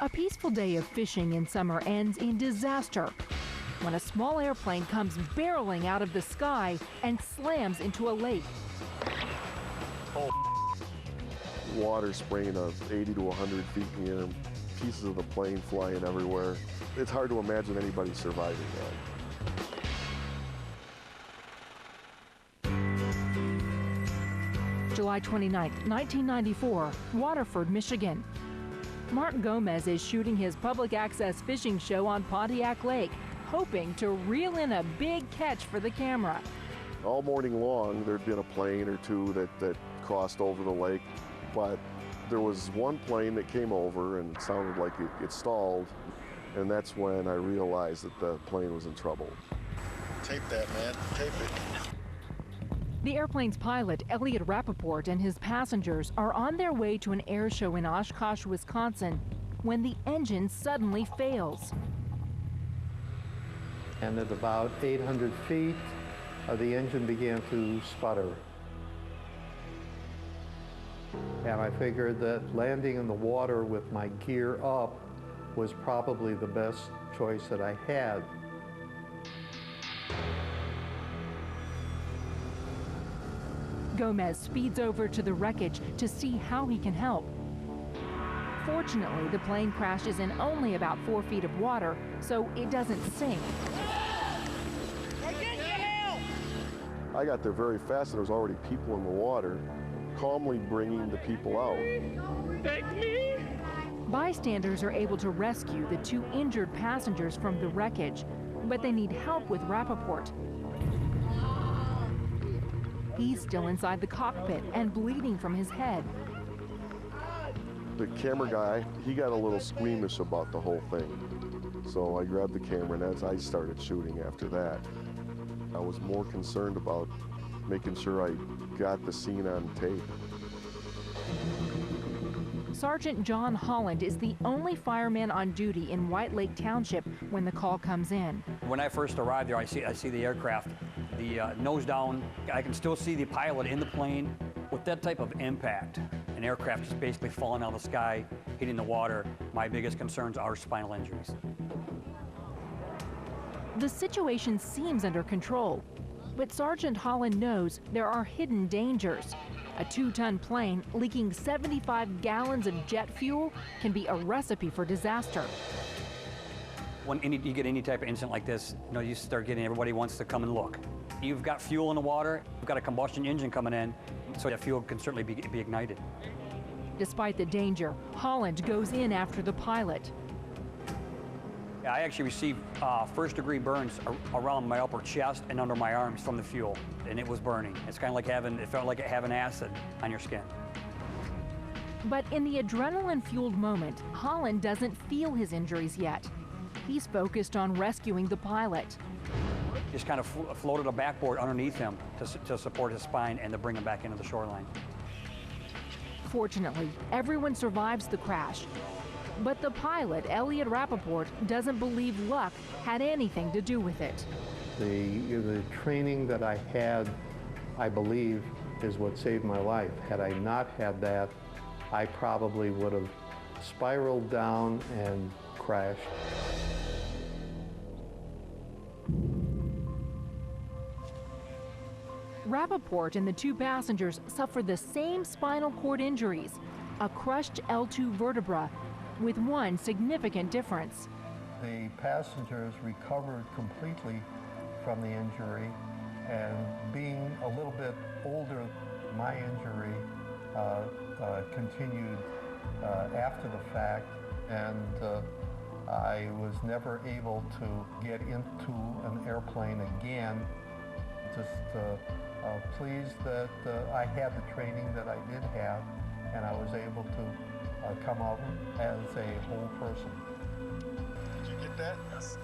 A peaceful day of fishing in summer ends in disaster when a small airplane comes barreling out of the sky and slams into a lake. Water spraying us 80 to 100 feet in the air, pieces of the plane flying everywhere. It's hard to imagine anybody surviving that. July 29, 1994, Waterford, Michigan. Mark Gomez is shooting his public access fishing show on Pontiac Lake, hoping to reel in a big catch for the camera. All morning long, there'd been a plane or two that crossed over the lake, but there was one plane that came over and it sounded like it stalled, and that's when I realized that the plane was in trouble. Tape that, man. Tape it. The airplane's pilot, Elliot Rappaport, and his passengers are on their way to an air show in Oshkosh, Wisconsin, when the engine suddenly fails. And at about 800 feet, the engine began to sputter. And I figured that landing in the water with my gear up was probably the best choice that I had. Gomez speeds over to the wreckage to see how he can help. Fortunately, the plane crashes in only about 4 feet of water, so it doesn't sink. I got there very fast and there was already people in the water, calmly bringing the people out. Bystanders are able to rescue the 2 injured passengers from the wreckage, but they need help with Rappaport. He's still inside the cockpit and bleeding from his head. The camera guy, he got a little squeamish about the whole thing. So I grabbed the camera and as I started shooting after that, I was more concerned about making sure I got the scene on tape. Sergeant John Holland is the only fireman on duty in White Lake Township when the call comes in. When I first arrived there, I see the aircraft, the nose down. I can still see the pilot in the plane. With that type of impact, an aircraft just basically falling out of the sky, hitting the water, my biggest concerns are spinal injuries. The situation seems under control, but Sergeant Holland knows there are hidden dangers. A 2-ton plane leaking 75 gallons of jet fuel can be a recipe for disaster. When you get any type of incident like this, you start getting everybody wants to come and look. You've got fuel in the water, you've got a combustion engine coming in, so that fuel can certainly be ignited. Despite the danger, Holland goes in after the pilot. I actually received first-degree burns around my upper chest and under my arms from the fuel, and it was burning. It's kind of like it felt like having acid on your skin. But in the adrenaline-fueled moment, Holland doesn't feel his injuries yet. He's focused on rescuing the pilot. Just kind of floated a backboard underneath him to support his spine and to bring him back into the shoreline. Fortunately, everyone survives the crash. But the pilot, Elliot Rappaport, doesn't believe luck had anything to do with it. The training that I had, I believe, is what saved my life. Had I not had that, I probably would have spiraled down and crashed. Rappaport and the 2 passengers suffered the same spinal cord injuries, a crushed L2 vertebra, with one significant difference. The passengers recovered completely from the injury, and being a little bit older, my injury continued after the fact, and I was never able to get into an airplane again. Just pleased that I had the training that I did have, and I was able to come out as a whole person. Did you get that? Yes.